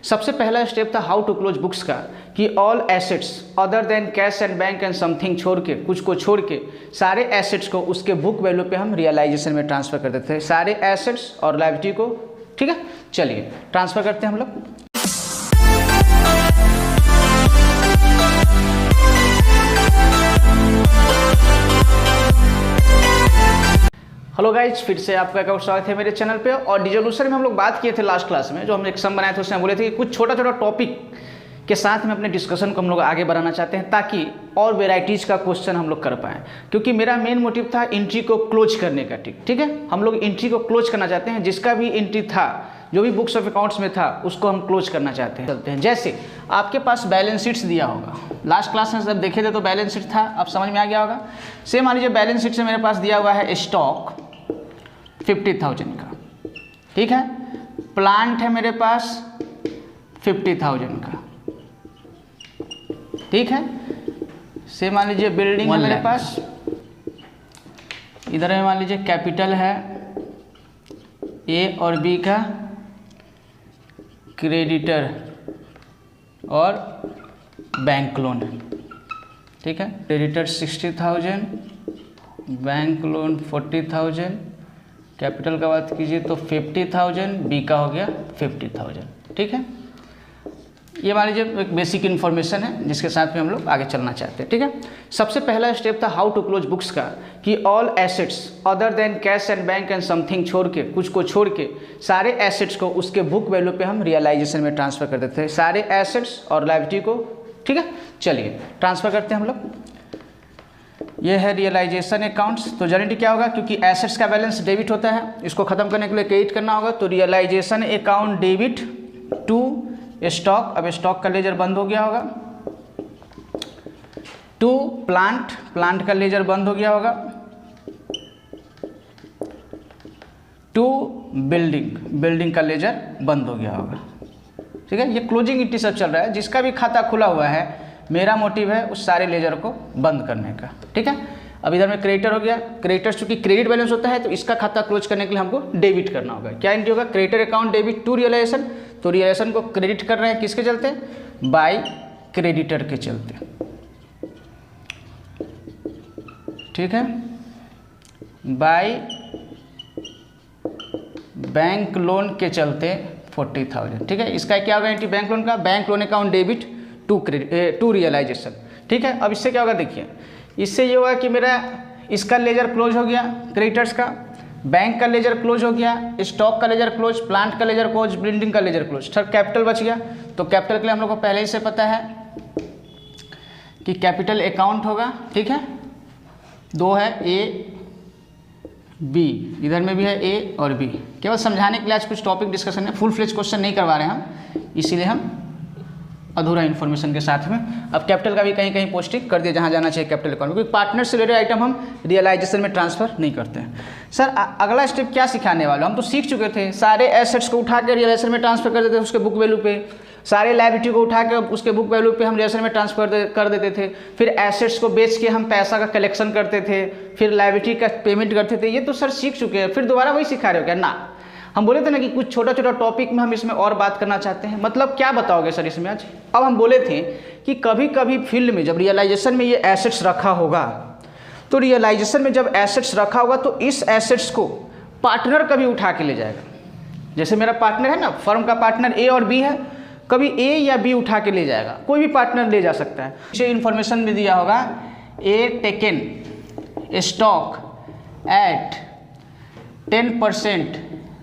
सबसे पहला स्टेप था हाउ टू क्लोज बुक्स का, कि all assets other than cash and bank and something छोड़ के, कुछ को छोड़ के सारे एसेट्स को उसके बुक वैल्यू पे हम रियलाइजेशन में ट्रांसफर कर देते हैं, सारे एसेट्स और लायबिलिटी को। ठीक है, चलिए ट्रांसफर करते हैं हम लोग। हेलो गाइज, फिर से आपका एक और स्वागत है मेरे चैनल पे। और डिसोल्यूशन में हम लोग बात किए थे लास्ट क्लास में, जो हम एक सम बनाए थे उसमें बोले थे कि कुछ छोटा छोटा टॉपिक के साथ में अपने डिस्कशन को हम लोग आगे बढ़ाना चाहते हैं ताकि और वेराइटीज़ का क्वेश्चन हम लोग कर पाएँ, क्योंकि मेरा मेन मोटिव था एंट्री को क्लोज करने का। ठीक है, हम लोग एंट्री को क्लोज करना चाहते हैं, जिसका भी एंट्री था, जो भी बुक्स ऑफ अकाउंट्स में था, उसको हम क्लोज करना चाहते हैं। चलते हैं, जैसे आपके पास बैलेंस शीट्स दिया होगा, लास्ट क्लास में जब देखे थे तो बैलेंस शीट था, अब समझ में आ गया होगा। सेम मान लीजिए बैलेंस शीट से मेरे पास दिया हुआ है स्टॉक 50,000 का, ठीक है, प्लांट है मेरे पास 50,000 का, ठीक है। से मान लीजिए बिल्डिंग है मेरे पास, इधर में मान लीजिए कैपिटल है ए और बी का, क्रेडिटर और बैंक लोन, ठीक है। क्रेडिटर 60,000, बैंक लोन 40,000, कैपिटल का बात कीजिए तो 50,000, बी का हो गया 50,000, ठीक है। ये मान लीजिए एक बेसिक इन्फॉर्मेशन है जिसके साथ में हम लोग आगे चलना चाहते हैं, ठीक है। सबसे पहला स्टेप था हाउ टू क्लोज बुक्स का, कि all assets other than cash and bank and something छोड़ के, कुछ को छोड़ के सारे एसेट्स को उसके बुक वैल्यू पे हम रियलाइजेशन में ट्रांसफर कर देते हैं, सारे एसेट्स और लायबिलिटी को। ठीक है, चलिए ट्रांसफर करते हैं हम लोग। ये है रियलाइजेशन अकाउंट्स। तो जनरली क्या होगा, क्योंकि एसेट्स का बैलेंस डेबिट होता है, इसको खत्म करने के लिए क्रेडिट करना होगा, तो realisation account debit to stock, अब स्टॉक का लेजर बंद हो गया होगा, टू प्लांट, प्लांट का लेजर बंद हो गया होगा, टू बिल्डिंग, बिल्डिंग का लेजर बंद हो गया होगा, ठीक है। ये क्लोजिंग एंट्री सब चल रहा है, जिसका भी खाता खुला हुआ है मेरा मोटिव है उस सारे लेजर को बंद करने का, ठीक है। अब इधर में क्रेडिटर हो गया, क्रेडिटर चूंकि क्रेडिट बैलेंस होता है तो इसका खाता क्लोज करने के लिए हमको डेबिट करना होगा। क्या एंट्री होगा, creditor account debit to realisation, तो रियलाइजेशन को क्रेडिट कर रहे हैं किसके चलते, बाय क्रेडिटर के चलते, ठीक है, बाय बैंक लोन के चलते 40,000, ठीक है। इसका क्या होगा एंट्री बैंक लोन का, bank loan account debit to realisation, ठीक है। अब इससे क्या होगा देखिए, इससे ये होगा कि मेरा इसका लेजर क्लोज हो गया, क्रेडिटर्स का, बैंक का लेजर क्लोज हो गया, स्टॉक का लेजर क्लोज, प्लांट का लेजर क्लोज, बिल्डिंग का लेजर क्लोज, थर्ड कैपिटल बच गया। तो कैपिटल के लिए हम लोग को पहले ही से पता है कि कैपिटल अकाउंट होगा, ठीक है। दो है ए बी, इधर में भी है ए और बी, केवल समझाने के लिए आज कुछ टॉपिक डिस्कशन है, फुल फ्लेज क्वेश्चन नहीं करवा रहे हैं हम, इसीलिए हम अधूरा इन्फॉर्मेशन के साथ में। अब कैपिटल का भी कहीं कहीं पोस्टिंग कर दिया जहाँ जाना चाहिए कैपिटल अकाउंट, क्योंकि पार्टनर से रिलेटेड आइटम हम रियलाइजेशन में ट्रांसफर नहीं करते हैं। सर अगला स्टेप क्या सिखाने वाले, हम तो सीख चुके थे, सारे एसेट्स को उठा के रियलाइजेशन में ट्रांसफर कर देते थे उसके बुक वैल्यू पे, सारे लायबिलिटी को उठा के उसके बुक वैल्यू पे हम रियलाइजेशन में ट्रांसफर कर देते थे, फिर एसेट्स को बेच के हम पैसा का कलेक्शन करते थे, फिर लायबिलिटी का पेमेंट करते थे। ये तो सर सीख चुके हैं, फिर दोबारा वही सिखा रहे हो क्या ना। हम बोले थे ना कि कुछ छोटा छोटा टॉपिक में हम इसमें और बात करना चाहते हैं, मतलब क्या बताओगे सर इसमें आज। अब हम बोले थे कि कभी कभी फील्ड में जब रियलाइजेशन में ये एसेट्स रखा होगा, तो रियलाइजेशन में जब एसेट्स रखा होगा तो इस एसेट्स को पार्टनर कभी उठा के ले जाएगा। जैसे मेरा पार्टनर है ना, फर्म का पार्टनर ए और बी है, कभी ए या बी उठा के ले जाएगा, कोई भी पार्टनर ले जा सकता है। नीचे इन्फॉर्मेशन भी दिया होगा, a taken stock at 10%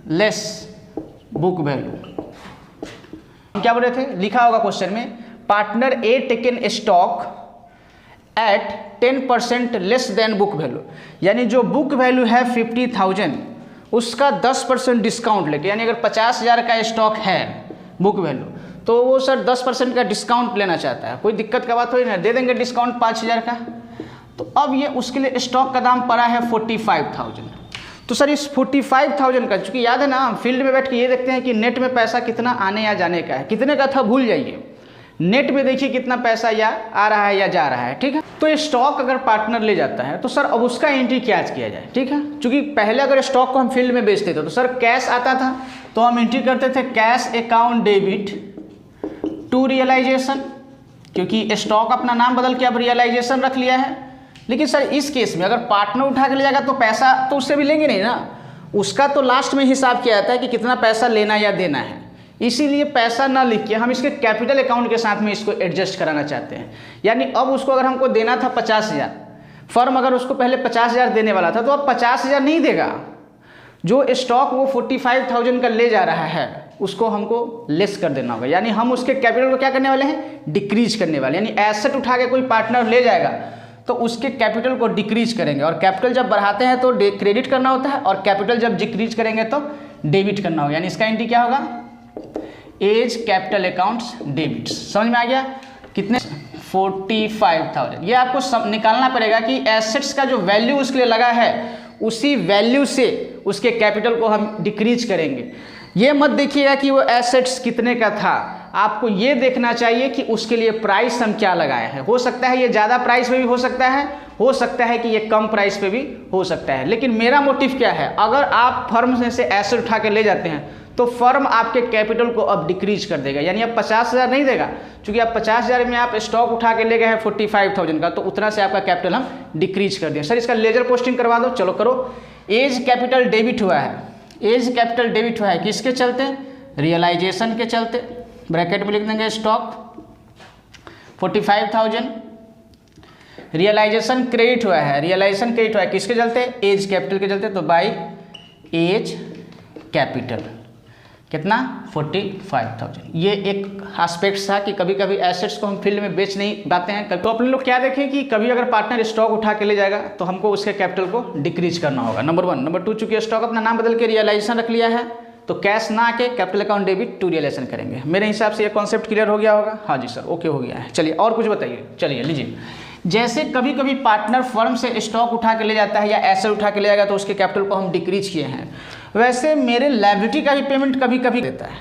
less book value. क्या बोल रहे थे, लिखा होगा क्वेश्चन में, partner a taken stock at 10% less than book value, यानी जो बुक वैल्यू है 50,000 उसका 10% डिस्काउंट लेके, यानी अगर 50,000 का स्टॉक है बुक वैल्यू तो वो सर 10% का डिस्काउंट लेना चाहता है। कोई दिक्कत का बात हो ना, दे देंगे डिस्काउंट 5,000 का। तो अब ये उसके लिए स्टॉक का दाम पड़ा है 45,000। तो सर इस 45,000 का, चूंकि याद है ना हम फील्ड में बैठ के ये देखते हैं कि नेट में पैसा कितना आने या जाने का है, कितने का था भूल जाइए, नेट में देखिए कितना पैसा या आ रहा है या जा रहा है, ठीक है। तो ये स्टॉक अगर पार्टनर ले जाता है तो सर अब उसका एंट्री क्या किया जाए, ठीक है। चूंकि पहले अगर स्टॉक को हम फील्ड में बेचते थे तो सर कैश आता था, तो हम एंट्री करते थे cash account debit to realisation, क्योंकि स्टॉक अपना नाम बदल के अब रियलाइजेशन रख लिया है। लेकिन सर इस केस में अगर पार्टनर उठा के ले जाएगा तो पैसा तो उससे भी लेंगे नहीं ना, उसका तो लास्ट में हिसाब किया जाता है कि कितना पैसा लेना या देना है। इसीलिए पैसा ना लिख के हम इसके कैपिटल अकाउंट के साथ में इसको एडजस्ट कराना चाहते हैं। यानी अब उसको अगर हमको देना था 50,000, फर्म अगर उसको पहले 50,000 देने वाला था तो अब 50,000 नहीं देगा। जो स्टॉक वो 45,000 का ले जा रहा है उसको हमको लेस कर देना होगा। यानी हम उसके कैपिटल को क्या करने वाले हैं, डिक्रीज करने वाले। यानी एसेट उठा के कोई पार्टनर ले जाएगा तो उसके कैपिटल को डिक्रीज करेंगे, और कैपिटल जब बढ़ाते हैं तो क्रेडिट करना होता है, और कैपिटल जब डिक्रीज करेंगे तो डेबिट करना होगा। यानी इसका एंट्री क्या होगा, एज कैपिटल अकाउंट्स डेबिट्स। समझ में आ गया? कितने, 45,000। ये आपको निकालना पड़ेगा कि एसेट्स का जो वैल्यू उसके लिए लगा है उसी वैल्यू से उसके कैपिटल को हम डिक्रीज करेंगे। ये मत देखिएगा कि वो एसेट्स कितने का था, आपको ये देखना चाहिए कि उसके लिए प्राइस हम क्या लगाए हैं। हो सकता है ये ज़्यादा प्राइस पे भी हो सकता है कि ये कम प्राइस पे भी हो सकता है। लेकिन मेरा मोटिव क्या है, अगर आप फर्म में से एसेट उठा के ले जाते हैं तो फर्म आपके कैपिटल को अब डिक्रीज कर देगा। यानी अब 50,000 नहीं देगा, क्योंकि अब 50,000 में आप स्टॉक उठा के ले गए हैं 45,000 का, तो उतना से आपका कैपिटल हम डिक्रीज कर दें। सर इसका लेजर पोस्टिंग करवा दो, चलो करो। एज कैपिटल डेबिट हुआ है, एज कैपिटल डेबिट हुआ है किसके चलते, रियलाइजेशन के चलते। ब्रैकेट में लिख देंगे स्टॉक 45,000। रियलाइजेशन क्रेडिट हुआ है, रियलाइजेशन क्रेडिट हुआ है किसके चलते, एज कैपिटल के चलते। तो बाई एज कैपिटल कितना, 45,000। ये एक एस्पेक्ट था कि कभी कभी एसेट्स को हम फील्ड में बेच नहीं पाते हैं। तो अपने लोग क्या देखें कि कभी अगर पार्टनर स्टॉक उठा के ले जाएगा तो हमको उसके कैपिटल को डिक्रीज करना होगा, नंबर 1। नंबर 2, चूंकि स्टॉक अपना नाम बदल के रियलाइजेशन रख लिया है तो कैश ना आके capital account debit to realisation करेंगे। मेरे हिसाब से ये कॉन्सेप्ट क्लियर हो गया होगा। हाँ जी सर, ओके हो गया है। चलिए और कुछ बताइए। चलिए लीजिए, जैसे कभी कभी पार्टनर फर्म से स्टॉक उठा के ले जाता है या एसेट उठा के ले जाएगा तो उसके कैपिटल को हम डिक्रीज किए हैं, वैसे मेरे लायबिलिटी का भी पेमेंट कभी कभी देता है।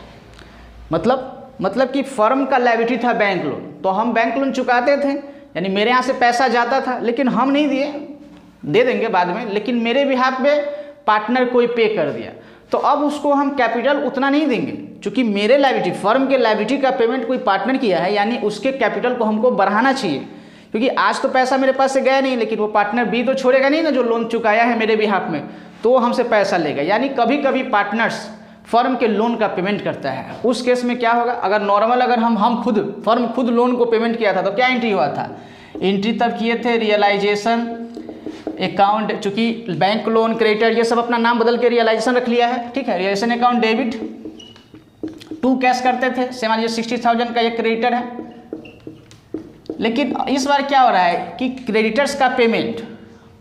मतलब कि फर्म का लायबिलिटी था बैंक लोन, तो हम बैंक लोन चुकाते थे, यानी मेरे यहाँ से पैसा जाता था लेकिन हम नहीं दिए, दे देंगे बाद में, लेकिन मेरे बिहाफ पे पार्टनर कोई पे कर दिया, तो अब उसको हम कैपिटल उतना नहीं देंगे, क्योंकि मेरे लायबिलिटी, फर्म के लायबिलिटी का पेमेंट कोई पार्टनर किया है, यानी उसके कैपिटल को हमको बढ़ाना चाहिए। क्योंकि आज तो पैसा मेरे पास से गया नहीं, लेकिन वो पार्टनर बी तो छोड़ेगा नहीं ना, जो लोन चुकाया है मेरे बिहाफ में, तो वो हमसे पैसा लेगा। यानी कभी कभी पार्टनर्स फर्म के लोन का पेमेंट करता है। उस केस में क्या होगा, अगर नॉर्मल अगर हम खुद फर्म खुद लोन को पेमेंट किया था तो क्या एंट्री हुआ था, एंट्री तब किए थे रियलाइजेशन अकाउंट, चूंकि बैंक लोन क्रेडिटर ये सब अपना नाम बदल के रियलाइजेशन रख लिया है, ठीक है। Realisation account debit to cash करते थे, से मान लीजिए 60,000 का ये क्रेडिटर है। लेकिन इस बार क्या हो रहा है कि क्रेडिटर्स का पेमेंट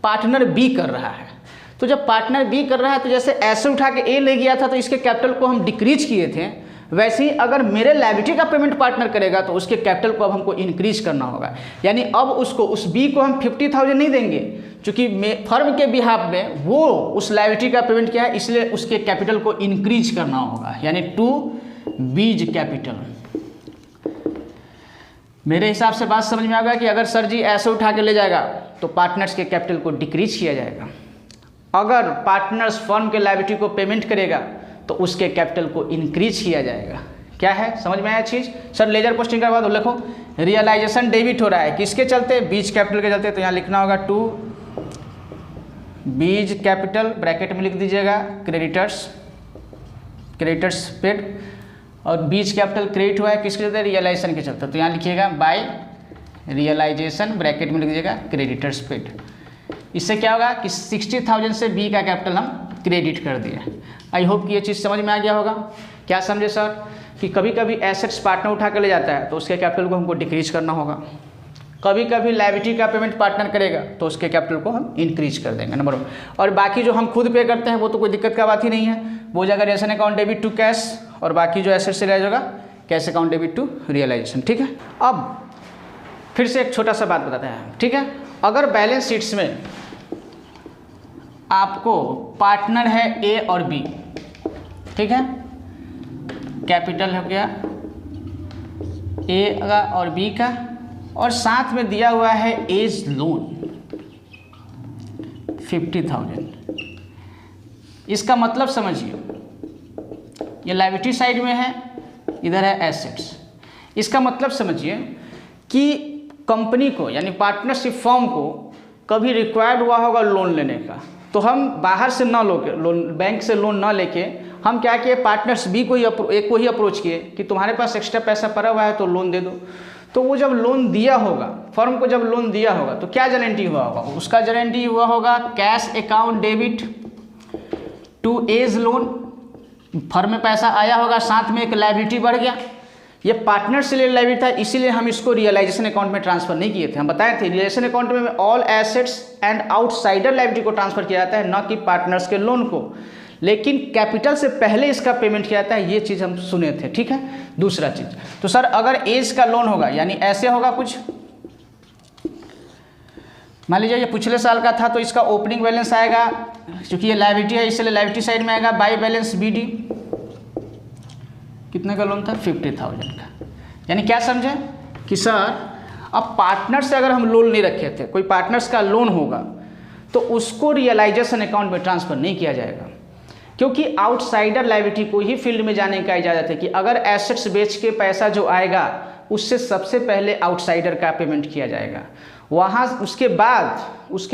पार्टनर बी कर रहा है। तो जब पार्टनर बी कर रहा है तो जैसे ऐसे उठा के ए ले गया था तो इसके कैपिटल को हम डिक्रीज किए थे, वैसे ही अगर मेरे लायबिलिटी का पेमेंट पार्टनर करेगा तो उसके कैपिटल को अब हमको इंक्रीज करना होगा। यानी अब उसको, उस बी को हम 50,000 नहीं देंगे, क्योंकि फर्म के बिहाफ में वो उस लायबिलिटी का पेमेंट किया है, इसलिए उसके कैपिटल को इंक्रीज करना होगा, यानी टू बीज कैपिटल। मेरे हिसाब से बात समझ में आ गया कि अगर सर जी ऐसे उठा के ले जाएगा तो पार्टनर्स के कैपिटल को डिक्रीज किया जाएगा, अगर पार्टनर्स फर्म के लायबिलिटी को पेमेंट करेगा तो उसके कैपिटल को इंक्रीज किया जाएगा। क्या है, समझ में आया चीज़? सर लेजर पोस्टिंग करवा दो, लिखो रियलाइजेशन डेबिट हो रहा है किसके चलते, बीज कैपिटल के चलते, तो यहाँ लिखना होगा टू बीज कैपिटल, ब्रैकेट में लिख दीजिएगा क्रेडिटर्स पेड, और बीज कैपिटल क्रेडिट हुआ है किसके चलते, रियलाइजेशन के चलते, तो यहाँ लिखिएगा बाय रियलाइजेशन, ब्रैकेट में लिख दीजिएगा क्रेडिटर्स पेड। इससे क्या होगा कि 60,000 से बी का कैपिटल हम क्रेडिट कर दिए। आई होप कि ये चीज़ समझ में आ गया होगा। क्या समझे सर, कि कभी कभी एसेट्स पार्टनर उठा कर ले जाता है तो उसके कैपिटल को हमको डिक्रीज करना होगा, कभी कभी लायबिलिटी का पेमेंट पार्टनर करेगा तो उसके कैपिटल को हम इंक्रीज कर देंगे, नंबर 1। और बाकी जो हम खुद पे करते हैं वो तो कोई दिक्कत का बात ही नहीं है, वो जगह realisation account debit to cash, और बाकी जो एसेट से रह जाएगा cash account debit to realisation, ठीक है। अब फिर से एक छोटा सा बात बताते हैं, ठीक है। अगर बैलेंस शीट्स में आपको पार्टनर है ए और बी, ठीक है, कैपिटल हो गया ए का और बी का, और साथ में दिया हुआ है एज लोन 50,000। इसका मतलब समझिए, ये लायबिलिटी साइड में है, इधर है एसेट्स। इसका मतलब समझिए कि कंपनी को यानी पार्टनरशिप फर्म को कभी रिक्वायर्ड हुआ होगा लोन लेने का, तो हम बाहर से ना लोन बैंक से लोन ना लेके हम क्या किए, पार्टनर्स बी को ही अप्रोच किए कि तुम्हारे पास एक्स्ट्रा पैसा पड़ा हुआ है तो लोन दे दो। तो वो जब लोन दिया होगा, फर्म को जब लोन दिया होगा तो क्या गारंटी हुआ होगा, उसका गारंटी हुआ होगा cash account debit to A's loan. Firm में पैसा आया होगा, साथ में एक लायबिलिटी बढ़ गया, ये पार्टनर से लिए लायबिलिटी था, इसीलिए हम इसको रियलाइजेशन अकाउंट में ट्रांसफर नहीं किए थे। हम बताए थे रियलाइजेशन अकाउंट में all assets and outsider liability को ट्रांसफर किया जाता है, न कि पार्टनर्स के लोन को, लेकिन कैपिटल से पहले इसका पेमेंट किया जाता है, ये चीज़ हम सुने थे। ठीक है, दूसरा चीज़, तो सर अगर एज का लोन होगा यानी ऐसे होगा कुछ, मान लीजिए ये पिछले साल का था तो इसका ओपनिंग बैलेंस आएगा, क्योंकि ये लायबिलिटी है इसलिए लायबिलिटी साइड में आएगा बाई बैलेंस BD। कितने का लोन था, 50,000 का। यानी क्या समझे कि सर अब पार्टनर से अगर हम लोन नहीं रखे थे, कोई पार्टनर्स का लोन होगा तो उसको रियलाइजेशन अकाउंट में ट्रांसफर नहीं किया जाएगा, क्योंकि आउटसाइडर लायबिलिटी को ही फील्ड में जाने का इजाज़त है कि अगर एसेट्स बेच के पैसा जो आएगा उससे सबसे पहले आउटसाइडर का पेमेंट किया जाएगा, वहाँ उसके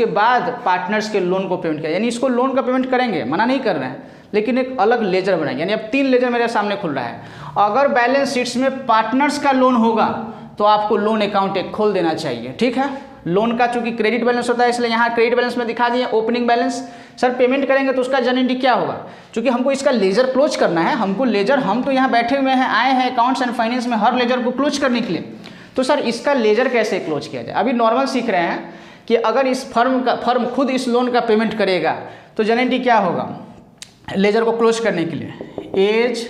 बाद पार्टनर्स के लोन को पेमेंट किया। यानी इसको लोन का पेमेंट करेंगे, मना नहीं कर रहे हैं, लेकिन एक अलग लेजर बनाएंगे। यानी अब 3 लेजर मेरे सामने खुल रहा है। अगर बैलेंस शीट्स में पार्टनर्स का लोन होगा तो आपको लोन अकाउंट एक खोल देना चाहिए। ठीक है, लोन का चूंकि क्रेडिट बैलेंस होता है इसलिए यहाँ क्रेडिट बैलेंस में दिखा दिए ओपनिंग बैलेंस। सर पेमेंट करेंगे तो उसका गारंटी क्या होगा, क्योंकि हमको इसका लेजर क्लोज करना है, हमको लेजर, हम तो यहाँ बैठे हुए हैं, आए हैं अकाउंट्स एंड फाइनेंस में हर लेजर को क्लोज करने के लिए। तो सर इसका लेजर कैसे क्लोज किया जाए, अभी नॉर्मल सीख रहे हैं कि अगर इस फर्म खुद इस लोन का पेमेंट करेगा तो गारंटी क्या होगा लेजर को क्लोज करने के लिए, A's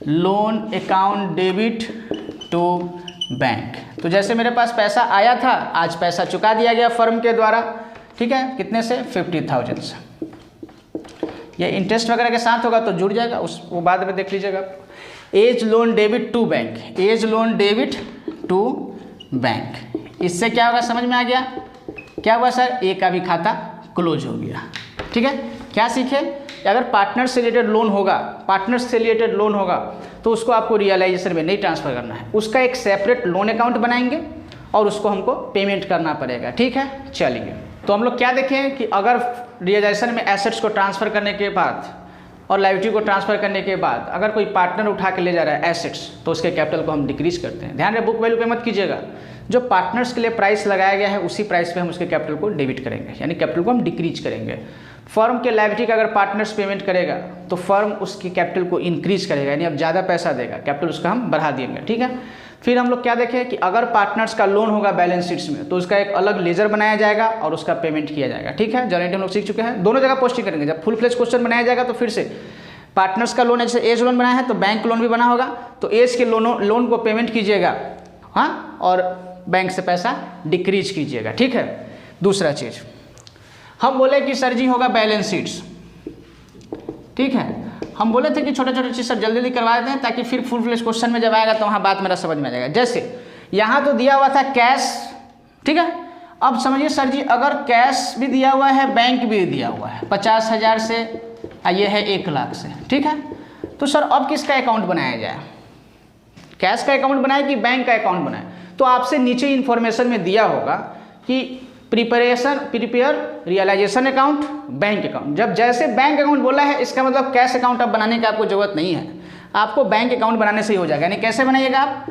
loan account debit to bank. तो जैसे मेरे पास पैसा आया था, आज पैसा चुका दिया गया फर्म के द्वारा। ठीक है, कितने से, 50,000 से। ये इंटरेस्ट वगैरह के साथ होगा तो जुड़ जाएगा, वो बाद में देख लीजिएगा। A's loan debit to bank, A's loan debit to bank, इससे क्या होगा समझ में आ गया, क्या हुआ सर, ए का भी खाता क्लोज हो गया। ठीक है, क्या सीखे, अगर पार्टनर से रिलेटेड लोन होगा तो उसको आपको रियलाइजेशन में नहीं ट्रांसफर करना है, उसका एक सेपरेट लोन अकाउंट बनाएंगे और उसको हमको पेमेंट करना पड़ेगा। ठीक है, चलिए तो हम लोग क्या देखें कि अगर रियलाइजेशन में एसेट्स को ट्रांसफ़र करने के बाद और लायबिलिटी को ट्रांसफ़र करने के बाद अगर कोई पार्टनर उठा के ले जा रहा है एसेट्स, तो उसके कैपिटल को हम डिक्रीज करते हैं। ध्यान रहे बुक वैल्यू पे मत कीजिएगा, जो पार्टनर्स के लिए प्राइस लगाया गया है उसी प्राइस पे हम उसके कैपिटल को डेबिट करेंगे, यानी कैपिटल को हम डिक्रीज करेंगे। फर्म के लायबिलिटी का अगर पार्टनर्स पेमेंट करेगा तो फर्म उसकी कैपिटल को इंक्रीज करेगा, यानी अब ज़्यादा पैसा देगा, कैपिटल उसका हम बढ़ा देंगे। ठीक है, फिर हम लोग क्या देखें कि अगर पार्टनर्स का लोन होगा बैलेंस शीट्स में तो उसका एक अलग लेजर बनाया जाएगा और उसका पेमेंट किया जाएगा। ठीक है, गारंटी हम लोग सीख चुके हैं, दोनों जगह पोस्टिंग करेंगे। जब फुल फ्लेज क्वेश्चन बनाया जाएगा तो फिर से पार्टनर्स का लोन है, जैसे एज लोन बनाया है तो बैंक लोन भी बना होगा, तो एज के लोन को पेमेंट कीजिएगा, हाँ, और बैंक से पैसा डिक्रीज कीजिएगा। ठीक है, दूसरा चीज़ हम बोले कि सर जी होगा बैलेंस शीट्स। ठीक है, हम बोले थे कि छोटे छोटे चीज़ सर जल्दी जल्दी करवा देते हैं ताकि फिर फुल फ्लेज क्वेश्चन में जब आएगा तो वहाँ बात मेरा समझ में आ जाएगा। जैसे यहाँ तो दिया हुआ था कैश, ठीक है, अब समझिए सर जी अगर कैश भी दिया हुआ है बैंक भी दिया हुआ है 50,000 से, ये है 1 लाख से। ठीक है, तो सर अब किसका अकाउंट बनाया जाए, कैश का अकाउंट बनाए कि बैंक का अकाउंट बनाए, तो आपसे नीचे इन्फॉर्मेशन में दिया होगा कि prepare realisation account bank account. जब जैसे बैंक अकाउंट बोला है इसका मतलब कैश अकाउंट अब बनाने की आपको जरूरत नहीं है, आपको बैंक अकाउंट बनाने से ही हो जाएगा। यानी कैसे बनाइएगा आप,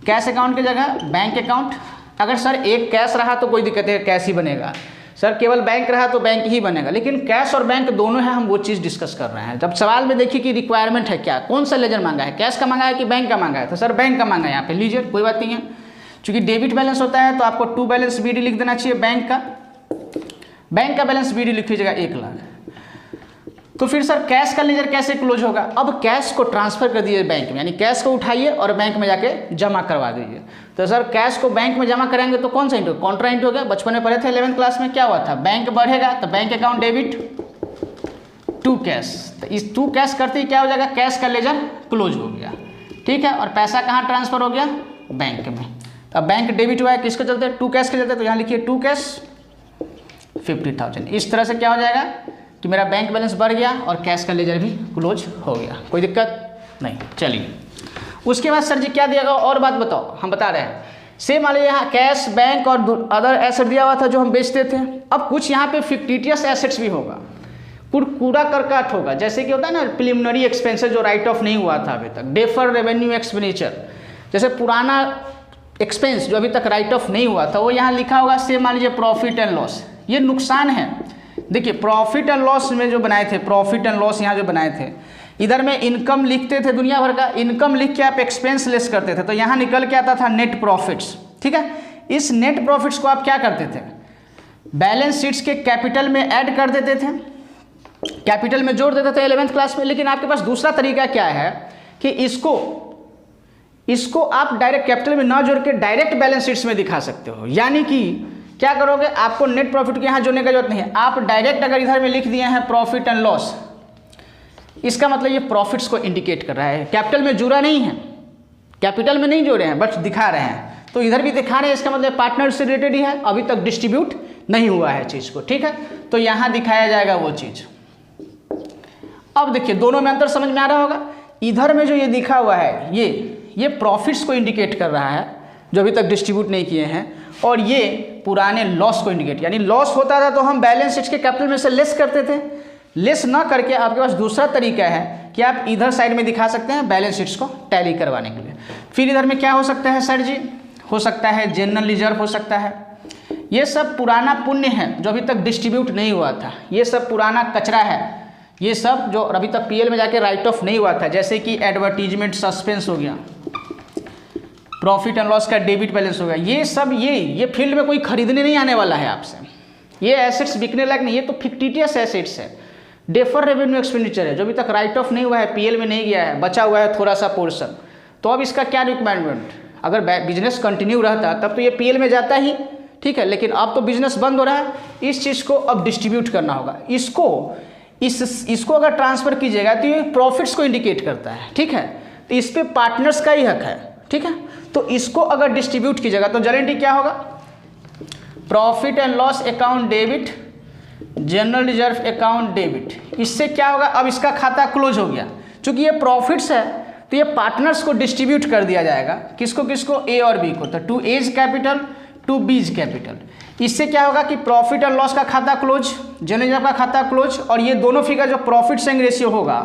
कैश अकाउंट की जगह बैंक अकाउंट। अगर सर एक कैश रहा तो कोई दिक्कत है, कैश ही बनेगा, सर केवल बैंक रहा तो बैंक ही बनेगा, लेकिन कैश और बैंक दोनों है, हम वो चीज़ डिस्कस कर रहे हैं। जब सवाल में देखिए कि रिक्वायरमेंट है क्या, कौन सा लेजर मांगा है, कैश का मांगा है कि बैंक का मांगा है, तो सर बैंक का मांगा है, यहाँ पे लीजिए कोई बात नहीं है। चूँकि डेबिट बैलेंस होता है तो आपको टू बैलेंस BD लिख देना चाहिए, बैंक का बैलेंस BD लिख लीजिएगा 1 लाख। तो फिर सर कैश का लेजर कैसे क्लोज होगा, अब कैश को ट्रांसफर कर दीजिए बैंक में, यानी कैश को उठाइए और बैंक में जाके जमा करवा दीजिए। तो सर कैश को बैंक में जमा कराएंगे तो कौन सा इंटू, कॉन्ट्रा इंटू हो गया। बचपन में पढ़े थे 11th क्लास में, क्या हुआ था, बैंक बढ़ेगा तो bank account debit to cash, तो इस टू कैश करते ही क्या हो जाएगा, कैश का लेजर क्लोज हो गया। ठीक है, और पैसा कहाँ ट्रांसफर हो गया, बैंक में। अब बैंक डेबिट हुआ है किसके चलते, टू कैश के चलते, तो यहाँ लिखिए टू कैश 50,000। इस तरह से क्या हो जाएगा कि मेरा बैंक बैलेंस बढ़ गया और कैश का लेजर भी क्लोज हो गया, कोई दिक्कत नहीं। चलिए उसके बाद सर जी क्या दिया गया और बात बताओ, हम बता रहे हैं। सेम मान लीजिए यहाँ कैश, बैंक और अदर एसेट दिया हुआ था जो हम बेचते थे। अब कुछ यहाँ पे फिक्टिटियस एसेट्स भी होगा, कूड़ा करकाट होगा, जैसे कि होता है ना प्रिलिमिनरी एक्सपेंसेस जो राइट ऑफ नहीं हुआ था अभी तक, डेफर रेवेन्यू एक्सपेंडिचर, जैसे पुराना एक्सपेंस जो अभी तक राइट ऑफ नहीं हुआ था वो यहाँ लिखा होगा। सेम मान लीजिए प्रॉफिट एंड लॉस, ये नुकसान है। देखिए प्रॉफिट एंड लॉस में जो बनाए थे, प्रॉफिट एंड लॉस यहाँ जो बनाए थे, इधर में इनकम लिखते थे दुनिया भर का, इनकम लिख के आप एक्सपेंस लेस करते थे, तो यहाँ निकल के आता था नेट प्रॉफिट्स। ठीक है, इस नेट प्रॉफिट्स को आप क्या करते थे, बैलेंस शीट्स के कैपिटल में ऐड कर देते थे, कैपिटल में जोड़ देते थे 11th क्लास में। लेकिन आपके पास दूसरा तरीका क्या है कि इसको आप डायरेक्ट कैपिटल में ना जोड़ के डायरेक्ट बैलेंस शीट्स में दिखा सकते हो। यानी कि क्या करोगे, आपको नेट प्रॉफिट के यहाँ जोड़ने का जरूरत नहीं है, आप डायरेक्ट अगर इधर में लिख दिए हैं प्रॉफिट एंड लॉस, इसका मतलब ये प्रॉफिट्स को इंडिकेट कर रहा है, कैपिटल में जुड़ा नहीं है, कैपिटल में नहीं जोड़े हैं, बट दिखा रहे हैं। तो इधर भी दिखा रहे हैं, इसका मतलब पार्टनर से रिलेटेड ही है, अभी तक डिस्ट्रीब्यूट नहीं हुआ है चीज़ को। ठीक है, तो यहाँ दिखाया जाएगा वो चीज़। अब देखिए दोनों में अंतर समझ में आ रहा होगा। इधर में जो ये दिखा हुआ है ये प्रॉफिट्स को इंडिकेट कर रहा है जो अभी तक डिस्ट्रीब्यूट नहीं किए हैं, और ये पुराने लॉस को इंडिकेट, यानी लॉस होता था तो हम बैलेंस शीट के कैपिटल में से लेस करते थे। लेस ना करके आपके पास दूसरा तरीका है कि आप इधर साइड में दिखा सकते हैं बैलेंस शीट्स को टैली करवाने के लिए। फिर इधर में क्या हो सकता है सर जी, हो सकता है जनरल रिजर्व हो सकता है। ये सब पुराना पुण्य है जो अभी तक डिस्ट्रीब्यूट नहीं हुआ था, ये सब पुराना कचरा है, ये सब जो अभी तक पीएल में जाके राइट ऑफ नहीं हुआ था, जैसे कि एडवर्टीजमेंट सस्पेंस हो गया, प्रॉफिट एंड लॉस का डेबिट बैलेंस हो गया, ये सब ये फील्ड में कोई खरीदने नहीं आने वाला है आपसे, ये एसेट्स बिकने लायक नहीं, ये तो फिक्टिटियस एसेट्स है, डेफर रेवेन्यू एक्सपेंडिचर है जो अभी तक राइट ऑफ नहीं हुआ है, पीएल में नहीं गया है, बचा हुआ है थोड़ा सा पोर्शन। तो अब इसका क्या रिक्वायरमेंट, अगर बिजनेस कंटिन्यू रहता तब तो ये पीएल में जाता ही, ठीक है, लेकिन अब तो बिजनेस बंद हो रहा है, इस चीज़ को अब डिस्ट्रीब्यूट करना होगा। इसको अगर ट्रांसफर कीजिएगा तो ये प्रॉफिट्स को इंडिकेट करता है, ठीक है, तो इस पे पार्टनर्स का ही हक है, ठीक है। तो इसको अगर डिस्ट्रीब्यूट कीजिएगा तो जनरली क्या होगा, profit and loss account debit, general reserve account debit. इससे क्या होगा, अब इसका खाता क्लोज हो गया, क्योंकि ये प्रॉफिट्स है तो ये पार्टनर्स को डिस्ट्रीब्यूट कर दिया जाएगा, किसको किसको, ए और बी को, तो to A's capital to B's capital. इससे क्या होगा कि प्रॉफिट एंड लॉस का खाता क्लोज, जनरल रिजर्व का खाता क्लोज, और ये दोनों फिगर जो प्रॉफिट सेंग रेशियो होगा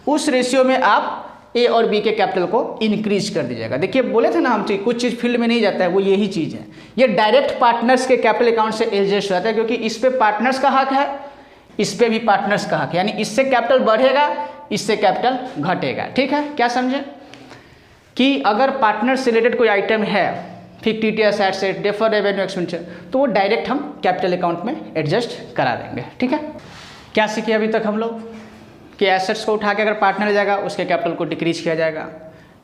उस रेशियो में आप ए और बी के कैपिटल को इंक्रीज कर दीजिएगा। देखिए बोले थे ना हम, कुछ चीज़ फील्ड में नहीं जाता है, वो यही चीज़ है, ये डायरेक्ट पार्टनर्स के कैपिटल अकाउंट से एडजस्ट हो जाता है, क्योंकि इस पे पार्टनर्स का हक है, इस पे भी पार्टनर्स का हक है, यानी इससे कैपिटल बढ़ेगा, इससे कैपिटल घटेगा। ठीक है, क्या समझे कि अगर पार्टनर से रिलेटेड कोई आइटम है, fictitious asset, deferred revenue expenditure, तो वो डायरेक्ट हम कैपिटल अकाउंट में एडजस्ट करा देंगे। ठीक है, क्या सीखे अभी तक हम लोग कि एसेट्स को उठा के अगर पार्टनर ले जाएगा उसके कैपिटल को डिक्रीज किया जाएगा,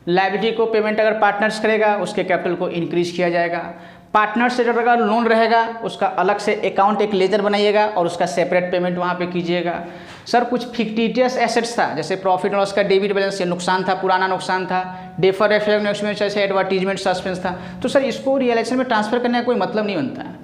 लायबिलिटी को पेमेंट अगर पार्टनर्स करेगा उसके कैपिटल को इंक्रीज किया जाएगा, पार्टनर से जब अगर लोन रहेगा उसका अलग से अकाउंट एक लेजर बनाइएगा और उसका सेपरेट पेमेंट वहाँ पे कीजिएगा। सर कुछ फिक्टिटियस एसेट्स था, जैसे प्रॉफिट एंड लॉस का डेबिट बैलेंस, ये नुकसान था, पुराना नुकसान था, डेफर रेवेन्यू एक्सपेंडिचर जैसे एडवर्टीजमेंट सस्पेंस था, तो सर इसको रियलाइजेशन में ट्रांसफर करने का कोई मतलब नहीं बनता है,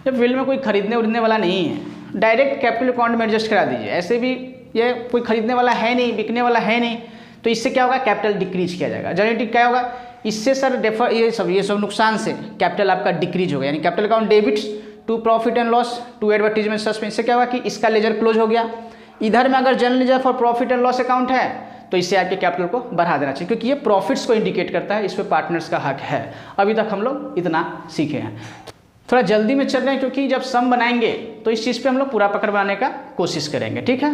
जब फील्ड में कोई खरीदने उड़ने वाला नहीं है, डायरेक्ट कैपिटल अकाउंट में एडजस्ट करा दीजिए। ऐसे भी ये कोई खरीदने वाला है नहीं, बिकने वाला है नहीं, तो इससे क्या होगा, कैपिटल डिक्रीज किया जाएगा। जनरली क्या होगा, इससे सर डेफर ये सब नुकसान से कैपिटल आपका डिक्रीज होगा, यानी capital account debits to profit and loss to advertisement suspense. इससे क्या होगा कि इसका लेजर क्लोज हो गया। इधर में अगर general reserve for profit and loss account है तो इससे आपके कैपिटल को बढ़ा देना चाहिए, क्योंकि ये प्रॉफिट्स को इंडिकेट करता है, इस पर पार्टनर्स का हक है। अभी तक हम लोग इतना सीखे हैं, थोड़ा जल्दी में चल रहे हैं, क्योंकि जब सम बनाएंगे तो इस चीज़ पे हम लोग पूरा पकड़ बनाने का कोशिश करेंगे। ठीक है,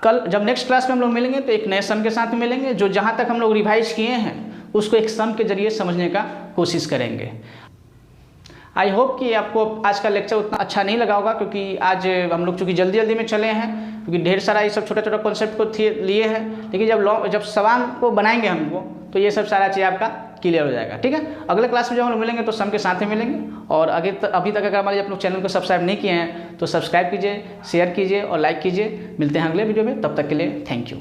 कल जब नेक्स्ट क्लास में हम लोग मिलेंगे तो एक नए सम के साथ मिलेंगे, जो जहाँ तक हम लोग रिवाइज किए हैं उसको एक सम के जरिए समझने का कोशिश करेंगे। आई होप कि आपको आज का लेक्चर उतना अच्छा नहीं लगा होगा, क्योंकि आज हम लोग चूँकि जल्दी में चले हैं, क्योंकि ढेर सारा ये सब छोटा कॉन्सेप्ट को लिए हैं, लेकिन जब सवाल को बनाएंगे हमको तो ये सब सारा चीज़ आपका क्लियर हो जाएगा। ठीक है, अगले क्लास में जब हम लोग मिलेंगे तो सम के साथ ही मिलेंगे। और अभी तक अगर हमारे अपने चैनल को सब्सक्राइब नहीं किए हैं तो सब्सक्राइब कीजिए, शेयर कीजिए और लाइक कीजिए। मिलते हैं अगले वीडियो में, तब तक के लिए थैंक यू।